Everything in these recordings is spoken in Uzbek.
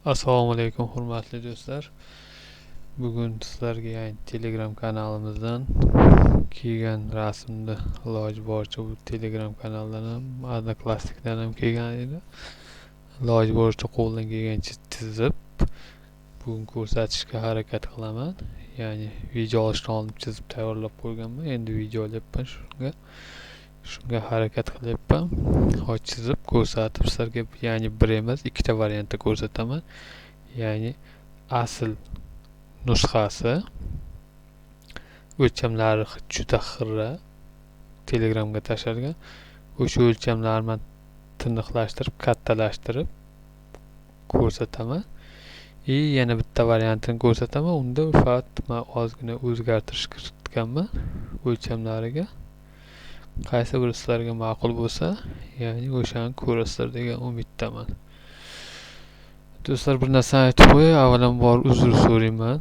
Assalomu alaykum hurmatli do'stlar. Bugun sizlarga Telegram kanalimizdan kelgan rasmni iloji boricha bu Telegram kanaldan ham, Odnoklassnikdan ham kelgan edi. Iloji boricha qo'ldan kelgancha chizib bugun ko'rsatishga harakat qilaman. Ya'ni video olishdan oldin chizib tayyorlab qo'yganman. Endi video olyapman shunga harakat qilyapman. Hozir chizib ko'rsatib sizlarga, ya'ni bir emas, ikkita variantda ko'rsataman. Ya'ni asl nusxasi o'lchamlari juda xira Telegramga tashlangan. O'sha o'lchamlarni men tiniqlashtirib, kattalashtirib ko'rsataman. Yana bitta variantini ko'rsataman. Unda faqat men ozgina o'zgartirish kiritganman o'lchamlariga. Qaysi biri sizlarga ma'qul bo'lsa, ya'ni o'shani ko'rasizlar degan umiddaman. Do'stlar, bir narsani aytib qo'yay, avvalambor uzr so'rayman.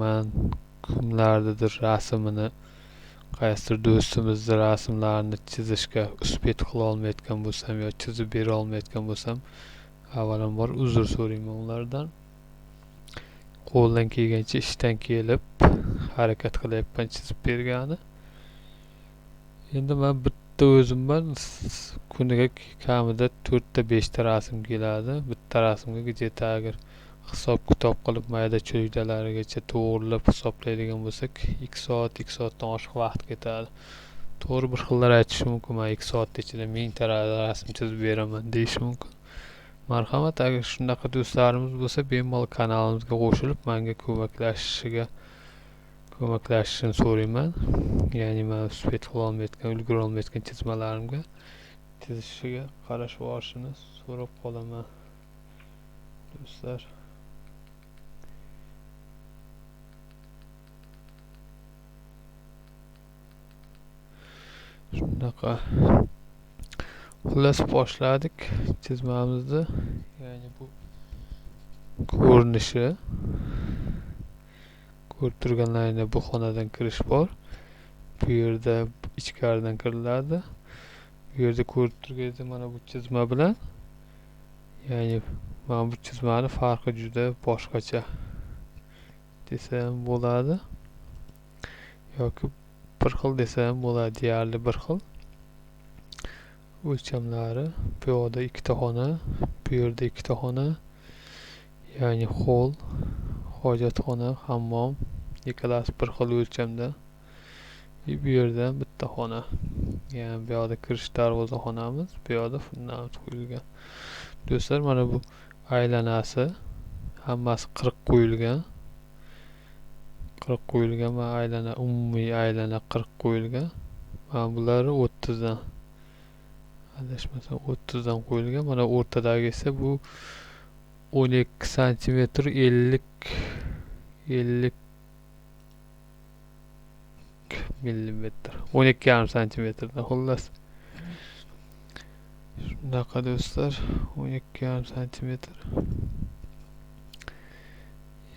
Men kimlarnidir rasmini, qaysidir do'stimizni rasmlarini chizishga uspet qila olmayotgan bo'lsam yo chizib bera olmayotgan bo'lsam, avvalambor uzr so'rayman ulardan. Qo'ldan kelgancha ishdan kelib harakat qilyapman chizib bergani. Endi men bitta o'zimman, kuniga kamida 4 ta 5 ta rasm keladi. Bitta rasmga где-то agar hisob kitob qilib mayda cho'ydalarigacha to'g'rilab hisoblaydigan bo'lsak 2 soat, 2 soatdan oshiq vaqt ketadi. To'g'ri bir xillar aytish mumkin, men 2 soat ichida 1000 ta rasm chizib beraman deyish mumkin. Marhamat, agar shunaqa do'stlarimiz bo'lsa, bemalol kanalimizga qo'shilib menga ko'maklashishini so'rayman. Ya'ni men uspet qila olmayotgan, ulgura olmayotgan chizmalarimga chizishiga qarashib olishini so'rab qolaman do'stlar. Shunaqa. Xullas boshladik chizmamizni. Ya'ni bu ko'rinishi, ko'rib turganlaringda bu xonadan kirish bor. Bu yerda ichkaridan kiriladi. Bu yerda ko'rib turganingizdek mana bu chizma bilan, ya'ni mana bu chizmani farqi juda boshqacha desam bo'ladi. Yoki bir xil desam bo'ladi, deyarli bir xil. O'lchamlari bu yoqda ikkita xona, bu yerda ikkita xona, ya'ni hol, hojatxona, hammom ikkalasi bir xil o'lchamda. Bu yerda bitta xona, ya'ni bu yoqda kirish darvozaxonamiz, bu yoqda fundament qo'yilgan. Do'stlar, mana bu aylanasi hammasi 40 qo'yilgan. 40 qo'yilgan va aylana, umumiy aylana 40 qo'yilgan. Mana bular 30 dan, adashmasam 30 dan qo'yilgan. Mana o'rtadagi esa bu 12 sm 50 millimetr, 12,5 sm. Xullas shunaqa do'stlar, 12,5 sm.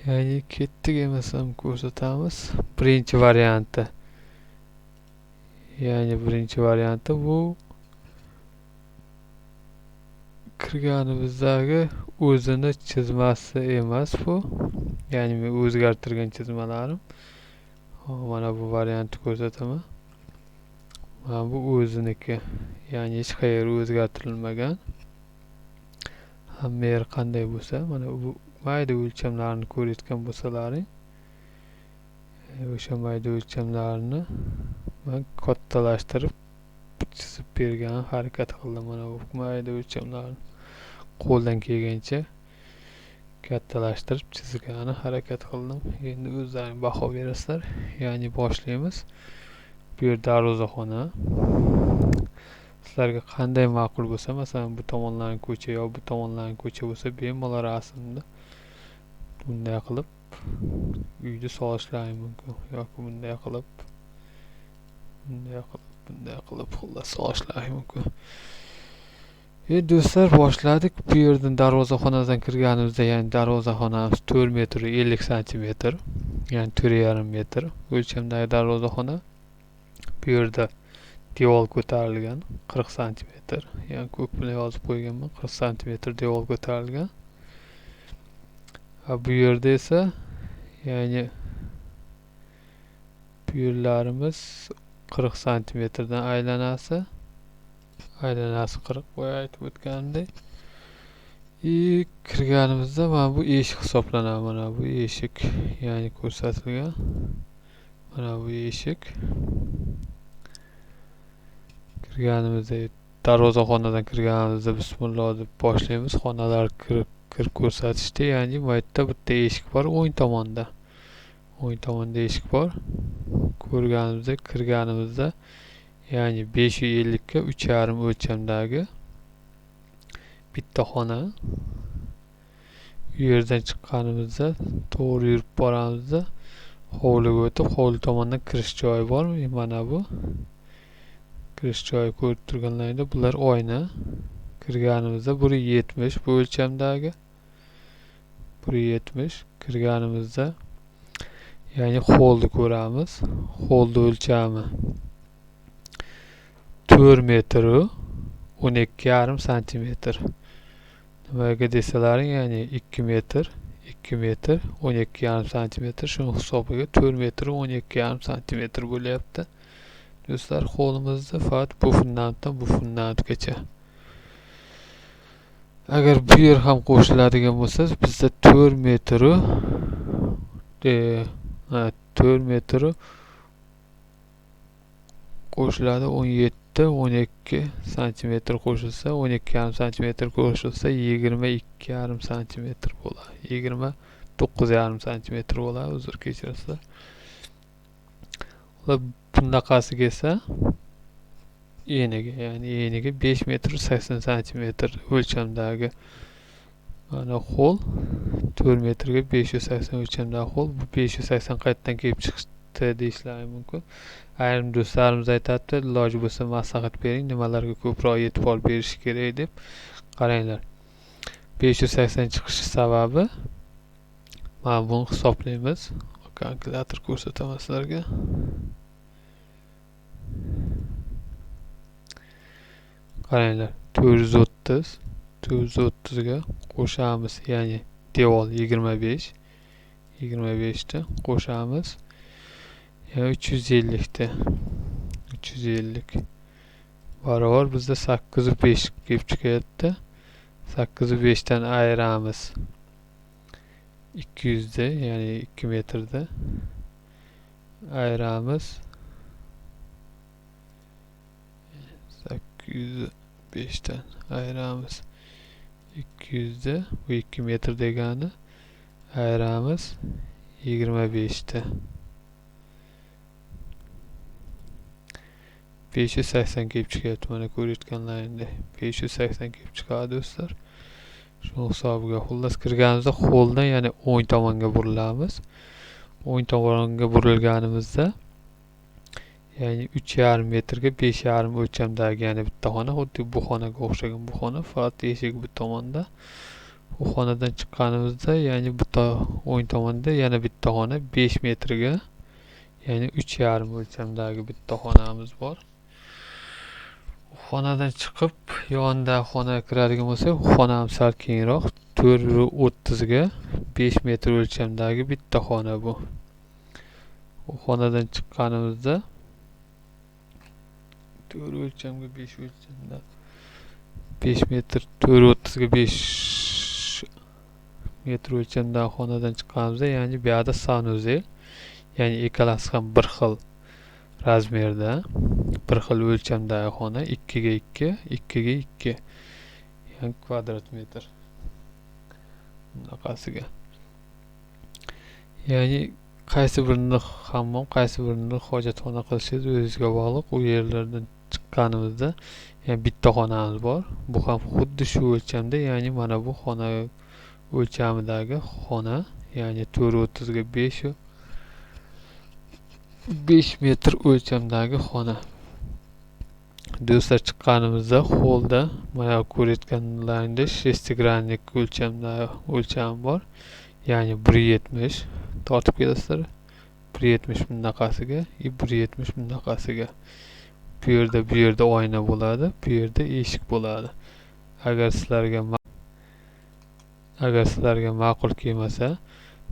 Ya'ni ketdik emasam ko'rsatamiz. Birinchi varianti. Ya'ni birinchi varianti bu kirganimizdagi o'zini chizmasi emas bu. Ya'ni men o'zgartirgan chizmalarim. Mana bu variantni ko'rsataman. Mana bu o'ziniki. Ya'ni hech qayeri o'zgartirilmagan. Hamma yer qanday bo'lsa, mana bu mayda o'lchamlarni ko'rayotgan bo'lsalaring, o'sha mayda o'lchamlarni men kattalashtirib chizib bergan harakat qildim. Mana bu mayda o'lchamlarni qo'ldan kelgancha kattalashtirib chizgani harakat qildim. Endi o'zlaring baho berasizlar. Ya'ni boshlaymiz. Bu yer darvozaxona. Sizlarga qanday ma'qul bo'lsa, masalan bu tomonlarning ko'cha yo bu tomonlarning ko'cha bo'lsa, bemalol rasmni bunday qilib uyda solishlaring mumkin. Yoki bunday qilib xullas solishlaring mumkin. Do'stlar, boshladik. Bu yerdan darvozaxonadan kirganimizda, ya'ni darvozaxonamiz 4 metr 50 sm, ya'ni 4,5 metr o'lchamdagi darvozaxona. Bu yerda devor ko'tarilgan 40 sm, ya'ni ko'k bilan yozib qo'yganman, 40 sm devor ko'tarilgan. Ha, bu yerda esa yani bu yerlarimiz 40 santimetrdan aylanasi 40 boya aytib o'tganimdek. Kirganimizda mana bu eshik hisoblanadi. Mana bu eshik, ya'ni ko'rsatilgan. Mana bu eshik. Kirganimizda darvozaxonadan kirganimizda bismillah deb boshlaymiz. Xonalar kirib ko'rsatishdi. Ya'ni bu yerda bitta eshik bor o'ng tomonda. O'ng tomonda eshik bor. Ko'rganimizda kirganimizda ya'ni 550 ga 3,5 o'lchamdagi bitta xona. Bu yerdan chiqqanimizda to'g'ri yurib boramizda hovliga o'tib, hovli tomondan kirish joyi bor. Mana bu kirish joyi ko'rib turganlaringda bular oyna. Kirganimizda 1,70 bu o'lchamdagi 1,70 kirganimizda ya'ni holni ko'ramiz. Holni o'lchami 4 metr 12,5 santimetr. Nimaga desalaring, ya'ni 2 metr 12,5 santimetr, shuni hisobiga 4 metr 12,5 santimetr bo'lyapti. Do'stlar, qo'limizda faqat bu fundamentdan bu fundamentgacha. Agar bu yer ham qo'shiladigan bo'lsa, bizda 4 metr 4 metr qo'shiladi. 12 santimetr qo'shilsa, 12,5 santimetr qo'shilsa 22,5 santimetr bo'ladi. 29,5 santimetr bo'ladi. Uzr kechirasizlar. Bunaqasiga esa eniga, ya'ni eniga 5 metr 80 santimetr o'lchamdagi mana hol, 4 metrga 580 o'lchamdagi hol. Bu 580 qayerdan kelib chiqdi deyishlari mumkin. Ayrim do'stlarimiz aytadi, iloji bo'lsa maslahat bering, nimalarga ko'proq e'tibor berish kerak deb. Qaranglar, 580 chiqishi sababi, mana buni hisoblaymiz. Kalkulyator ko'rsataman sizlarga. Qaranglar, 430 ga qo'shamiz, ya'ni devor 25 ta qo'shamiz. 350 barobar bizda 805 kelib chiqyapti. 805 dan ayiramiz 200 da, ya'ni 2 metrda ayiramiz 805 dan ayiramiz 200 da, bu 2 metr degani, ayiramiz 25 da 580 kelib chiqyapti. Mana ko'rayotganlaringdek 580 kelib chiqadi do'stlar. Shu hisobiga xullas kirganimizda holdan yana o'ng tomonga burilamiz. O'ng tomonga burilganimizda ya'ni 3,5 metrga 5,5 o'lchamdagi yana bitta xona, xuddi bu xonaga o'xshagan bu xona, faqat eshik bu tomonda. Bu xonadan chiqqanimizda ya'ni bu o'ng tomonda yana bitta xona 5 metrga ya'ni 3,5 o'lchamdagi bitta xonamiz bor. Xonadan chiqib yonda xonaga kiradigan bo'lsak, xonam sal kengroq, 430 ga 5 metr o'lchamdagi bitta xona bu. Bu xonadan chiqqanimizda 4 o'lchamga 5 o'lchamda 5 metr 430 ga 5 metr o'lchamdagi xonadan chiqqanimizda, ya'ni bu yerda sanuzel, ya'ni ikkalasi ham bir xil razmerda, bir xil o'lchamdagi xona, 2 ga 2, 2 ga 2, ya'ni kvadrat metr. Bunaqasiga. Ya'ni qaysi birini hammom, qaysi birini hojatxona qilishingiz o'zingizga bog'liq. U yerlardan chiqqanimizda ya'ni bitta xonamiz bor. Bu ham xuddi shu o'lchamda, ya'ni mana bu xona o'lchamidagi xona, ya'ni 430 ga 5 metr o'lchamdagi xona. Do'stlar, chiqqanimizda holda mana ko'rayotganlaringdek shestigrannik o'lcham bor. Ya'ni 1,70 tortib kelasizlar. 1,70 bunaqasiga, 1,70 bunaqasiga. Bu yerda oyna bo'ladi, bu yerda eshik bo'ladi. agar sizlarga ma'qul kelmasa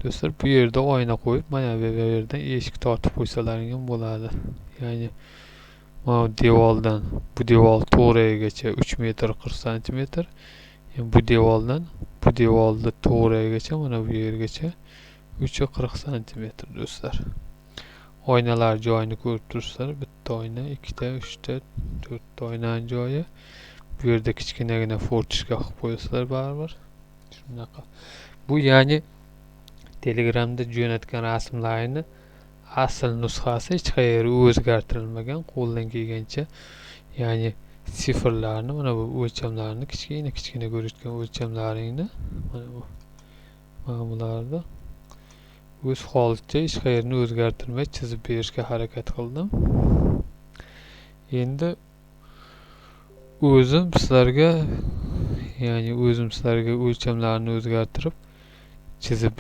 do'stlar, bu yerda oyna qo'yib, mana bu yerdan eshik tortib qo'ysalaring ham bo'ladi. Ya'ni mana devordan bu devor to'g'rigacha 3 metr 40 santimetr. Bu devordan bu devorni to'g'rigacha mana bu yergacha 340 santimetr do'stlar. Oynalar joyini ko'rib turibsizlar. Bitta oyna, ikkita, uchta, to'rtta oynaning joyi. Bu yerda kichkinagina fortishka qilib qo'yasizlar baribir. Shunaqa. Bu ya'ni Telegramda jo'natgan rasmlarini asl nusxasi hech qayerga o'zgartirilmagan, qo'ldan kelgancha ya'ni sifrlarni mana bu o'lchamlarni kichkina ko'rayotgan o'lchamlaringni mana bularni o'z holicha hech qayerni o'zgartirmay chizib berishga harakat qildim. Endi o'zim sizlarga o'lchamlarni o'zgartirib chizib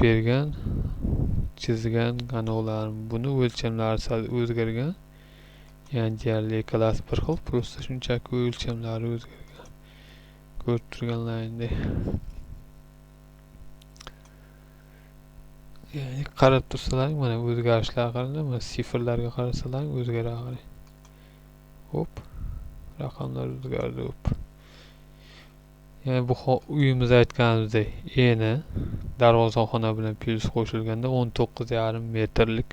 chizgan kanallarım. Buni o'lchamlari sal o'zgargan. Yani deyarli ikkalasi bir xil, prosta shunchaki o'lchamlari o'zgargan. Ko'rib turganlaringdek. Yani qarab tursalar mana o'zgarishlar qarang, mana sifrlarga qarasalar o'zgara qarang. Hop. Raqamlar o'zgardi, hop. Yani bu uyimiz aytganimizdek eni darvozaxona bilan plus qo'shilganda 19,5 metrlik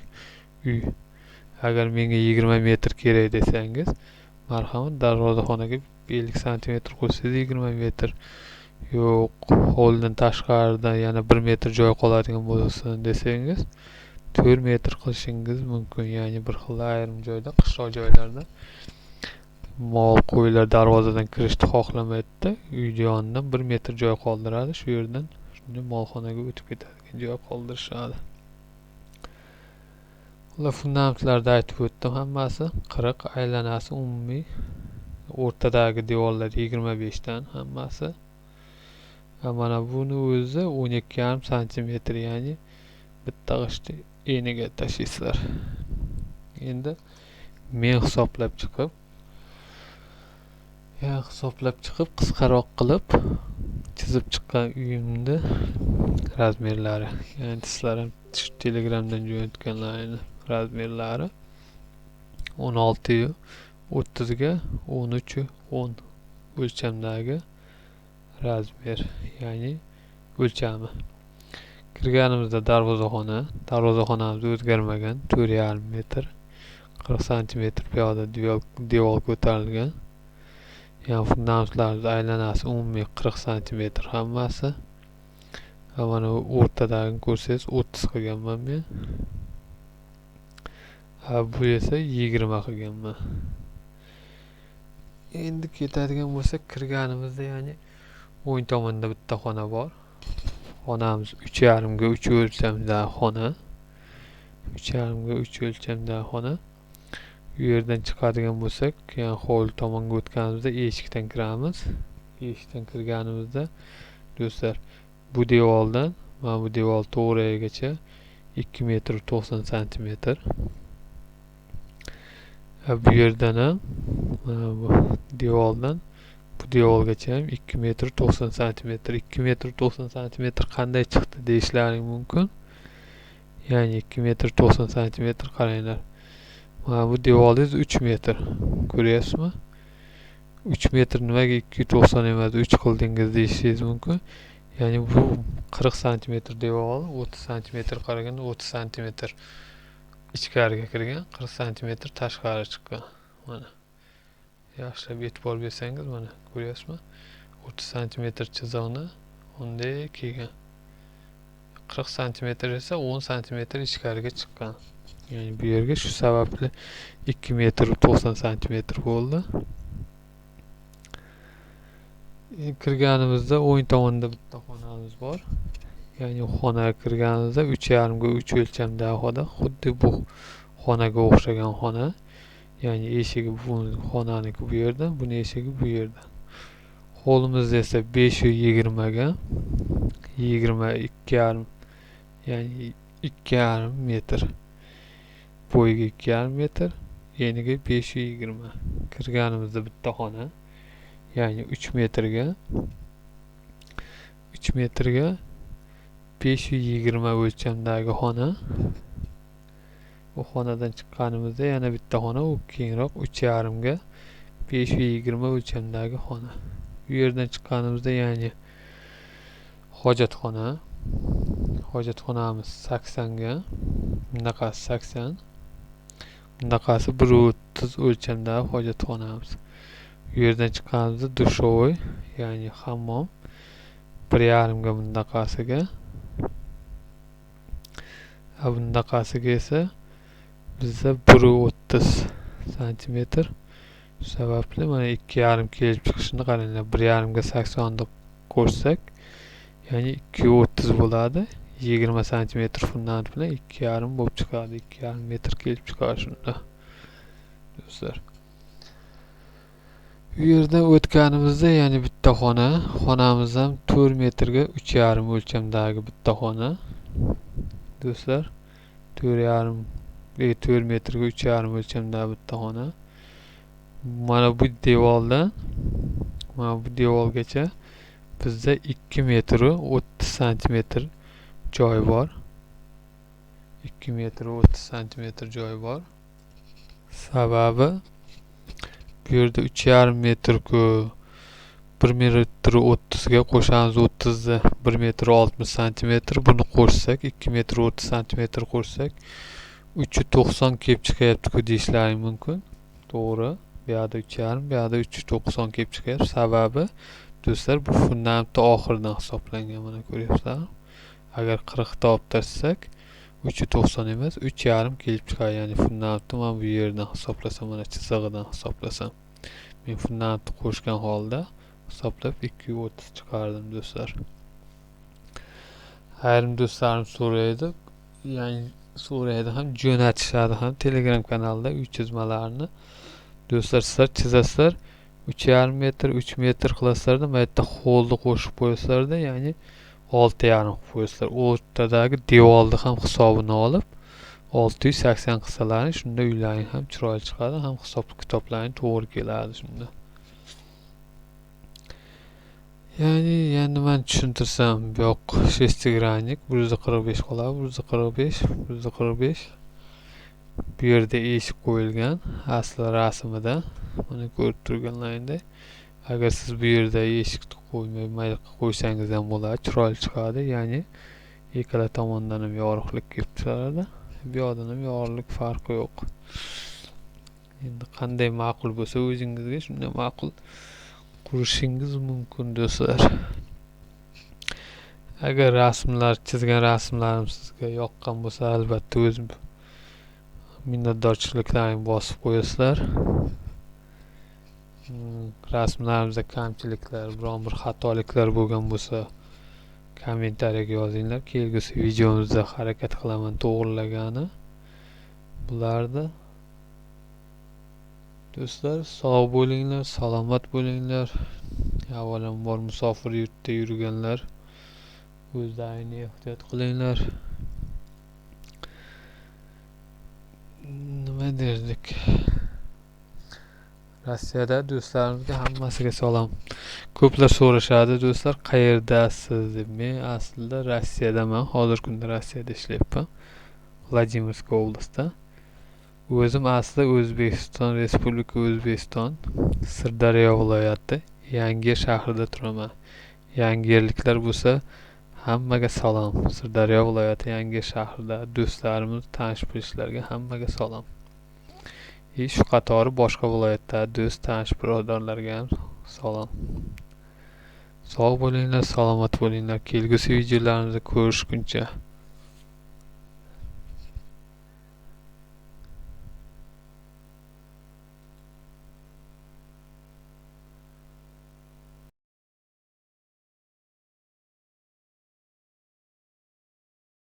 uy. Agar menga 20 metr kerak desangiz, marhamat darvozaxonaga 50 santimetr qo'ysangiz 20 metr. Yo'q, hovlidan tashqarida yana 1 metr joy qoladigan bo'lsa desangiz 4 metr qilishingiz mumkin. Ya'ni bir xil ayrim joyda, qishloq joylarda mol qo'ylar darvozadan kirishni xohlamaydi, uy yonidan 1 metr joy qoldiradi, shu yerdan shunday molxonaga o'tib ketadigan joy qoldirishadi. Ular fundamentlarda aytib o'tdim hammasi 40, aylanasi umumiy o'rtadagi devorlar 25 dan hammasi. Mana buni o'zi 12,5 santimetr, ya'ni bitta g'ishtni eniga tashlaysizlar. Endi men hisoblab chiqib qisqaroq qilib chizib chiqqan uyimni razmerlari, ya'ni sizlar ham Telegramdan jo'natganlaringni razmerlari 16:30 ga 13:10 o'lchamdagi razmer, ya'ni o'lchami. Kirganimizda darvozaxonamiz o'zgarmagan, 4,5 metr 40 santimetr piyoda devor ko'tarilgan. Yani fundamentlarimiz aylanasi umumiy 40 santimetr hammasi. Mana o'rtadagi ko'rsangiz 30 qilganman men. Bu esa 20 qilganman. Endi ketadigan bo'lsak, kirganimizda ya'ni o'ng tomonda bitta xona bor. Xonamiz 3,5 ga 3 o'lchamdagi xona. 3,5 ga 3 o'lchamdagi xona. Bu yerdan chiqadigan bo'lsak, yani hovli tomonga o'tganimizda eshikdan kiramiz. Eshikdan kirganimizda do'stlar, bu devordan mana bu devor to'g'rigacha 2 metr 90 santimetr. Bu yerdan ham mana bu devordan bu devorgacha ham 2 metr 90 santimetr. 2 metr 90 santimetr qanday chiqdi deyishlaring mumkin. Ya'ni 2 metr 90 santimetr qaranglar. Mana bu devoringiz 3 metr. Ko'ryapsizmi? 3 metr nimaga 290 emas 3 qildingiz deyishingiz mumkin. Ya'ni bu 40 santimetr devor, 30 santimetr qaraganda 30 santimetr ichkariga kirgan, 40 santimetr tashqari chiqqan. Mana. Yaxshilab e'tibor bersangiz mana ko'ryapsizmi? 30 santimetr chiziqni unday kelgan. 40 santimetr esa 10 santimetr ichkariga chiqqan. Yani bu yerga shu sababli 2 metr 90 santimetr bo'ldi. Kirganimizda o'ng tomonda bitta xonamiz bor. Ya'ni xonaga kirganimizda 3,5 ga 3 o'lchamdagi xona, xuddi bu xonaga o'xshagan xona. Ya'ni eshigi bu xonaniki bu yerda, buni eshigi bu yerda. Hovlimiz esa 520 ga 22,5, ya'ni 2,5 metr. Bo'yiga 2,5 metr, eniga 520. Kirganimizda bitta xona, ya'ni 3 metrga 520 o'lchamdagi xona. Bu xonadan chiqqanimizda yana bitta xona, u kengroq 3,5 ga 520 o'lchamdagi xona. Bu yerdan chiqqanimizda ya'ni hojatxona. Hojatxonamiz 80 ga. Bunaqasi 80. Bunaqasi 130 o'lchamdagi hojatxonamiz. Bu yerdan chiqqanimizda dushovoy, ya'ni hammom 1,5 ga bunaqasiga. Bunaqasiga esa bizda 130 santimetr. Sababli mana 2,5 kelib chiqishini qaranglar. 1,5 ga 80 ni qo'shsak, ya'ni 230 bo'ladi. 20 santimetr fundament bilan 2,5 bo'lib chiqadi. 2,5 metr kelib chiqadi shunda. Do'stlar. Bu yerdan o'tganimizda ya'ni bitta xona. Xonamiz ham 4 metrga 3,5 o'lchamdagi bitta xona. Do'stlar, 4 metrga 3,5 o'lchamdagi bitta xona. Mana bu devorgacha bizda 2 metr 30 santimetr joy bor. 2 metr 30 santimetr joy bor. Sababi bu yerda 3,5 metr ku 1 metr 30 ga qo'shamiz, 30 da 1 metr 60 santimetr. Buni qo'shsak 2 metr 30 santimetr qo'shsak 390 kelib chiqyapti-ku deyishlaring mumkin. To'g'ri. Bu yerda 3,5, bu yerda 390 kelib chiqyapti. Sababi do'stlar, bu fundamentni oxiridan hisoblangan, mana ko'ryapsizlar. Agar 40 ta olib tashsak 390 emas, 3,5 kelib chiqadi. Ya'ni fundamentni men bu yerdan hisoblasam, mana chizig'idan hisoblasam, men fundamentni qo'shgan holda hisoblab 230 chiqardim do'stlar. Ayrim do'stlarim so'raydi, ya'ni so'raydi ham, jo'natishadi ham Telegram kanalida uy chizmalarini. Do'stlar, sizlar chizasizlar, 3,5 metr 3 metr qilasizlarda, bu yerda holni qo'shib qo'yasizlarda, ya'ni 6,5 qo'yasizlar. O'rtadagi devorni ham hisobini olib 680 qilsalaring, shunda uylaring ham chiroyli chiqadi, ham hisob kitoblaring to'g'ri keladi shunda. Ya'ni endi men tushuntirsam, bu yoq shestigrannik 145 qoladi, 145, 145. Bu yerda eshik qo'yilgan, asli rasmida. Mana ko'rib turganlaringdek. Agar siz bu yerda eshikni qo'ymay, mayli qo'ysangiz ham bo'ladi, chiroyli chiqadi. Ya'ni ikkala tomondan ham yorug'lik kelib chiqadi. Bu yoqdan ham yorug'lik farqi yo'q. Endi qanday ma'qul bo'lsa o'zingizga shunday ma'qul qurishingiz mumkin do'stlar. Agar chizgan rasmlarim sizga yoqqan bo'lsa, albatta o'z minnatdorchiliklarni bosib qo'yasizlar. Rasmlarimizda kamchiliklar, biron bir xatoliklar bo'lgan bo'lsa, kommentariyaga yozinglar. Kelgusi videomizda harakat qilaman to'g'rilagani bularni. Do'stlar, sog' bo'linglar, salomat bo'linglar. Avvalambor musofir yurtda yurganlar, o'zlaringni ehtiyot qilinglar. Nima derdik? Rossiyada do'stlarimizga hammasiga salom. Ko'plar so'rashadi, do'stlar, qayerdasiz deb. Men aslida Rossiyadaman. Hozir kunda Rossiyada ishlayapman. Vladimir oblastida. O'zim aslida O'zbekiston, Respublika O'zbekiston, Sirdaryo viloyati, Yangiyer shahrida turaman. Yangiyerliklar bo'lsa, hammaga salom. Sirdaryo viloyati, Yangiyer shahrida do'stlarimiz, tanish-bilishlarga hammaga salom. Shu qatori boshqa viloyatda do'st, tanish birodarlarga ham salom. Sog' bo'linglar, salomat bo'linglar. Kelgusi videolarimizda ko'rishguncha